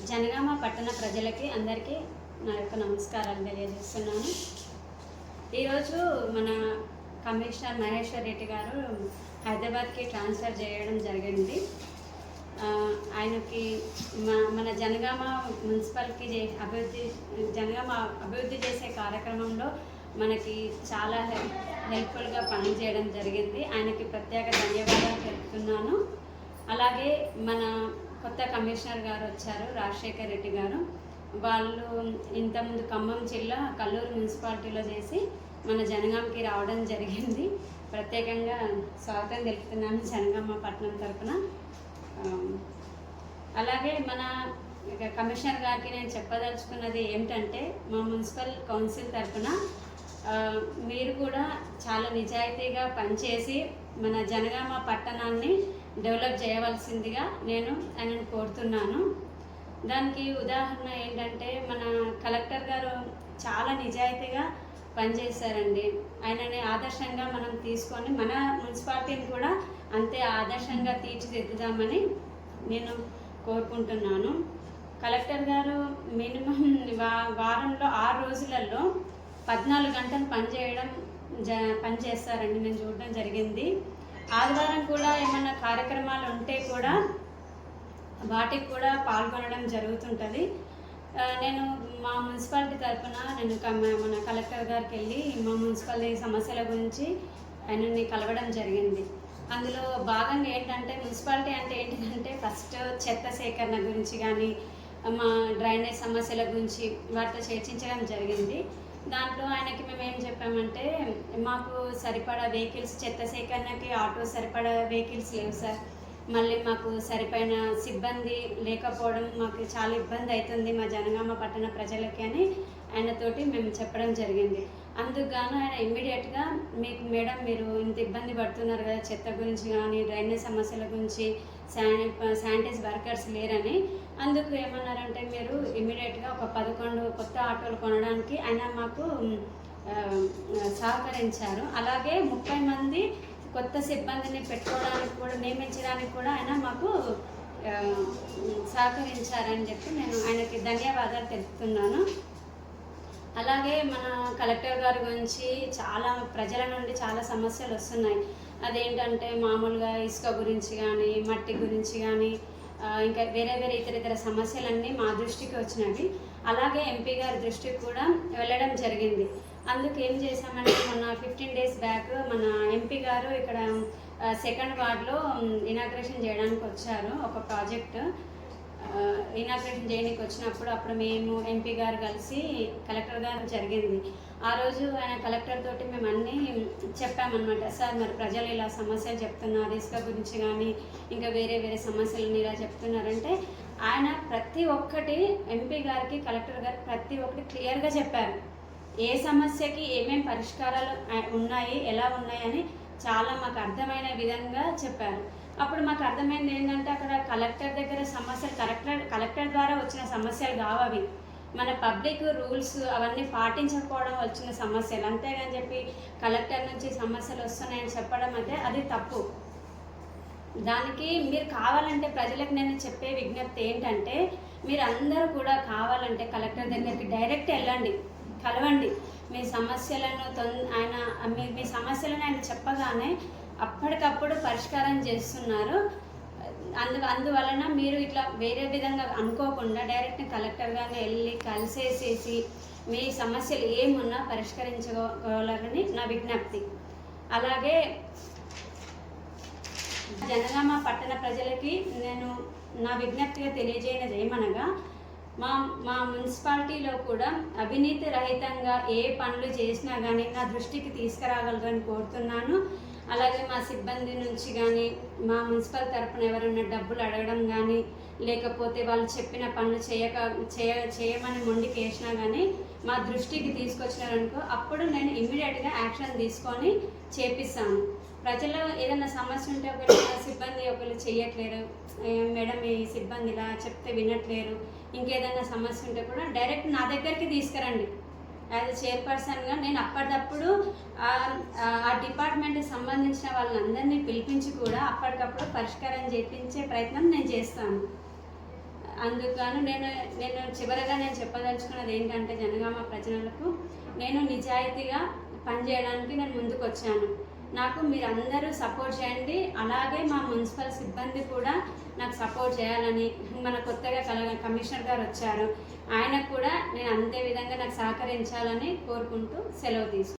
జనగామ పట్టణ ప్రజలకి అందరికీ నా యొక్క నమస్కారాలు తెలియజేస్తున్నాను. ఈరోజు మన కమిషనర్ మహేశ్వర్ రెడ్డి గారు హైదరాబాద్కి ట్రాన్స్ఫర్ చేయడం జరిగింది. ఆయనకి మన జనగామ మున్సిపాలిటీ జనగామ అభివృద్ధి చేసే కార్యక్రమంలో మనకి చాలా హెల్ప్ఫుల్గా పనిచేయడం జరిగింది. ఆయనకి ప్రత్యేక ధన్యవాదాలు తెలుపుతున్నాను. అలాగే మన కొత్త కమిషనర్ గారు వచ్చారు, రాజశేఖర్ రెడ్డి గారు. వాళ్ళు ఇంతకుముందు ఖమ్మం జిల్లా కల్లూరు మున్సిపాలిటీలో చేసి మన జనగామకి రావడం జరిగింది. ప్రత్యేకంగా స్వాగతం తెలుపుతున్నాను జనగామ పట్టణం తరఫున. అలాగే మన కమిషనర్ గారికి నేను చెప్పదలుచుకున్నది ఏమిటంటే, మా మున్సిపల్ కౌన్సిల్ తరఫున మీరు కూడా చాలా నిజాయితీగా పనిచేసి మన జనగామ పట్టణాన్ని డెవలప్ చేయవలసిందిగా నేను ఆయనను కోరుతున్నాను. దానికి ఉదాహరణ ఏంటంటే, మన కలెక్టర్ గారు చాలా నిజాయితీగా పనిచేశారండి. ఆయనని ఆదర్శంగా మనం తీసుకొని మన మున్సిపాలిటీని కూడా అంతే ఆదర్శంగా తీర్చిదిద్దుదామని నేను కోరుకుంటున్నాను. కలెక్టర్ గారు మినిమం వారంలో 6 రోజులలో 14 గంటలు పనిచేస్తారండి. నేను చూడడం జరిగింది. ఆదివారం కూడా ఏమన్నా కార్యక్రమాలు ఉంటే కూడా వాటికి కూడా పాల్గొనడం జరుగుతుంటుంది. నేను మా మున్సిపాలిటీ తరఫున మన కలెక్టర్ గారికి వెళ్ళి మా మున్సిపాలిటీ సమస్యల గురించి ఆయనని కలవడం జరిగింది. అందులో భాగంగా ఏంటంటే, మున్సిపాలిటీ అంటే ఏంటంటే ఫస్ట్ చెత్త సేకరణ గురించి కానీ మా డ్రైనేజ్ సమస్యల గురించి వాటితో చర్చించడం జరిగింది. దాంట్లో ఆయనకి మేము ఏం చెప్పామంటే, మాకు సరిపడా వెహికల్స్, చెత్త సేకరణకి ఆటో సరిపడా వెహికల్స్ లేవు సార్. మళ్ళీ మాకు సరిపడిన సిబ్బంది లేకపోవడం మాకు చాలా ఇబ్బంది అవుతుంది మా జనగామ పట్టణ ప్రజలకి అని ఆయనతోటి మేము చెప్పడం జరిగింది. అందుకు గాను ఆయన ఇమ్మీడియట్గా మేడం మీరు ఇంత ఇబ్బంది పడుతున్నారు కదా చెత్త గురించి కానీ డ్రైనేజ్ సమస్యల గురించి, శానిటైజ్ వర్కర్స్ లేరని, అందుకు ఏమన్నారంటే మీరు ఇమ్మీడియట్గా ఒక 11 కొత్త ఆటోలు కొనడానికి ఆయన మాకు సహకరించారు. అలాగే 30 మంది కొత్త సిబ్బందిని పెట్టుకోవడానికి కూడా నియమించడానికి కూడా ఆయన మాకు సహకరించారని చెప్పి నేను ఆయనకి ధన్యవాదాలు తెలుపుతున్నాను. అలాగే మన కలెక్టర్ గారి గురించి చాలా ప్రజల నుండి చాలా సమస్యలు వస్తున్నాయి. అదేంటంటే మామూలుగా ఇసుక గురించి కానీ, మట్టి గురించి కానీ, ఇంకా వేరే ఇతర సమస్యలన్నీ మా దృష్టికి వచ్చినవి. అలాగే ఎంపీ గారి దృష్టికి కూడా వెళ్ళడం జరిగింది. అందుకు ఏం చేశామంటే, మొన్న 15 డేస్ బ్యాక్ మన ఎంపీ గారు ఇక్కడ 2nd వార్డులో ఇనాగ్రేషన్ చేయడానికి వచ్చారు. ఒక ప్రాజెక్ట్ ఇనాగ్రేషన్ చేయడానికి వచ్చినప్పుడు అప్పుడు మేము ఎంపీ గారు కలిసి కలెక్టర్ గారు జరిగింది. ఆ రోజు ఆయన కలెక్టర్ తోటి మేము అన్నీ చెప్పామన్నమాట. సార్ మరి ప్రజలు ఇలా సమస్యలు చెప్తున్నారు, ఇసుక గురించి కానీ ఇంకా వేరే సమస్యలను ఇలా చెప్తున్నారంటే, ఆయన ప్రతి ఒక్కటి ఎంపీ గారికి కలెక్టర్ గారికి ప్రతి ఒక్కటి క్లియర్గా చెప్పారు. ఏ సమస్యకి ఏమేమి పరిష్కారాలు ఉన్నాయి, ఎలా ఉన్నాయని చాలా మాకు అర్థమైన విధంగా చెప్పారు. అప్పుడు మాకు అర్థమైంది ఏంటంటే, అక్కడ కలెక్టర్ దగ్గర సమస్యలు కలెక్టర్ ద్వారా వచ్చిన సమస్యలు కావవి, మన పబ్లిక్ రూల్స్ అవన్నీ పాటించకపోవడం వచ్చిన సమస్యలు. అంతేగాని చెప్పి కలెక్టర్ నుంచి సమస్యలు వస్తున్నాయని చెప్పడం అంటే అది తప్పు. దానికి మీరు కావాలంటే ప్రజలకు నేను చెప్పే విజ్ఞప్తి ఏంటంటే, మీరు అందరూ కూడా కావాలంటే కలెక్టర్ దగ్గరికి డైరెక్ట్ వెళ్ళండి, కలవండి. మీ సమస్యలను మీ సమస్యలను ఆయన చెప్పగానే అప్పటికప్పుడు పరిష్కారం చేస్తున్నారు. అందువలన మీరు ఇట్లా వేరే విధంగా అనుకోకుండా డైరెక్ట్ కలెక్టర్ గారిని వెళ్ళి కలిసేసేసి మీ సమస్యలు ఏమున్నా పరిష్కరించుకోవాలని నా విజ్ఞప్తి. అలాగే జనగామ పట్టణ ప్రజలకి నేను నా విజ్ఞప్తిగా తెలియజేయనిది ఏమనగా, మా మున్సిపాలిటీలో కూడా అవినీతి రహితంగా ఏ పనులు చేసినా కానీ నా దృష్టికి తీసుకురాగలరని కోరుతున్నాను. అలాగే మా సిబ్బంది నుంచి కానీ మా మున్సిపల్ తరఫున ఎవరైనా డబ్బులు అడగడం కానీ, లేకపోతే వాళ్ళు చెప్పిన పనులు చేయమని మొండికి వేసినా కానీ మా దృష్టికి తీసుకొచ్చినారనుకో, అప్పుడు నేను ఇమ్మీడియట్గా యాక్షన్ తీసుకొని చేపిస్తాను. ప్రజల్లో ఏదైనా సమస్య ఉంటే ఒకవేళ సిబ్బంది ఒకళ్ళు చేయట్లేరు, మేడం ఈ సిబ్బంది ఇలా చెప్తే వినట్లేరు, ఇంకేదైనా సమస్య ఉంటే కూడా డైరెక్ట్ నా దగ్గరికి తీసుకురండి. యాజ్ ఎ చైర్పర్సన్గా నేను అప్పటికప్పుడు ఆ డిపార్ట్మెంట్కి సంబంధించిన వాళ్ళందరినీ పిలిపించి కూడా అప్పటికప్పుడు పరిష్కారం చేయించే ప్రయత్నం నేను చేస్తాను. అందుకని నేను చివరగా నేను చెప్పదలుచుకున్నది ఏంటంటే జనగామ ప్రజలకు నేను నిజాయితీగా పనిచేయడానికి నేను ముందుకు వచ్చాను. నాకు మీరందరూ సపోర్ట్ చేయండి. అలాగే మా మున్సిపల్ సిబ్బంది కూడా నాకు సపోర్ట్ చేయాలని, మన కొత్తగా కమిషనర్ గారు వచ్చారు, ఆయనకు కూడా నేను అంతే విధంగా నాకు సహకరించాలని కోరుకుంటూ సెలవు తీసుకుంటాను.